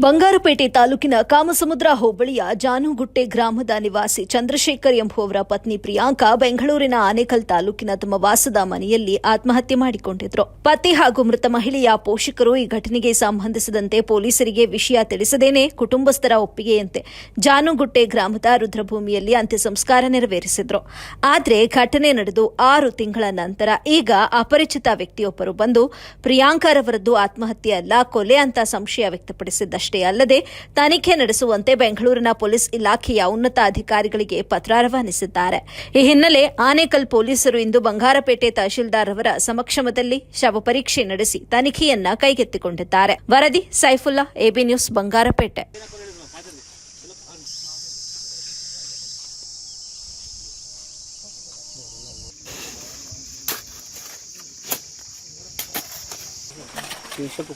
ಬಂಗಾರಪೇಟೆ ತಾಲೂಕಿನ ಕಾಮಸಮುದ್ರ ಹೋಬಳಿಯ ಜಾನುಗುಟ್ಟೆ ಗ್ರಾಮದ ನಿವಾಸಿ ಚಂದ್ರಶೇಖರ್ ಎಂಬುವವರ ಪತ್ನಿ ಪ್ರಿಯಾಂಕಾ ಬೆಂಗಳೂರಿನ ಆನೇಕಲ್ ತಾಲೂಕಿನ ತಮ್ಮ ವಾಸದ ಮನೆಯಲ್ಲಿ ಆತ್ಮಹತ್ಯೆ ಮಾಡಿಕೊಂಡಿದ್ರು. ಪತಿ ಹಾಗೂ ಮೃತ ಮಹಿಳೆಯ ಪೋಷಕರು ಈ ಘಟನೆಗೆ ಸಂಬಂಧಿಸಿದಂತೆ ಪೊಲೀಸರಿಗೆ ವಿಷಯ ತಿಳಿಸದೇನೆ ಕುಟುಂಬಸ್ಥರ ಒಪ್ಪಿಗೆಯಂತೆ ಜಾನುಗುಟ್ಟೆ ಗ್ರಾಮದ ರುದ್ರಭೂಮಿಯಲ್ಲಿ ಅಂತ್ಯ ಸಂಸ್ಕಾರ ನೆರವೇರಿಸಿದ್ರು. ಆದರೆ ಘಟನೆ ನಡೆದು 6 ತಿಂಗಳ ನಂತರ ಈಗ ಅಪರಿಚಿತ ವ್ಯಕ್ತಿಯೊಬ್ಬರು ಬಂದು ಪ್ರಿಯಾಂಕಾರವರದ್ದು ಆತ್ಮಹತ್ಯೆ ಅಲ್ಲ, ಕೊಲೆ ಅಂತ ಸಂಶಯ ವ್ಯಕ್ತಪಡಿಸಿದ್ದಷ್ಟೇ ಅಲ್ಲದೆ ತನಿಖೆ ನಡೆಸುವಂತೆ ಬೆಂಗಳೂರಿನ ಪೊಲೀಸ್ ಇಲಾಖೆಯ ಉನ್ನತ ಅಧಿಕಾರಿಗಳಿಗೆ ಪತ್ರ ರವಾನಿಸಿದ್ದಾರೆ. ಈ ಹಿನ್ನೆಲೆ ಆನೇಕಲ್ ಪೊಲೀಸರು ಇಂದು ಬಂಗಾರಪೇಟೆ ತಹಶೀಲ್ದಾರ್ ಅವರ ಸಮಕ್ಷಮದಲ್ಲಿ ಶವ ಪರೀಕ್ಷೆ ನಡೆಸಿ ತನಿಖೆಯನ್ನ ಕೈಗೆತ್ತಿಕೊಂಡಿದ್ದಾರೆ. ವರದಿ ಸೈಫುಲ್ಲಾ, ಎಬಿ ನ್ಯೂಸ್, ಬಂಗಾರಪೇಟೆ. शीर्षक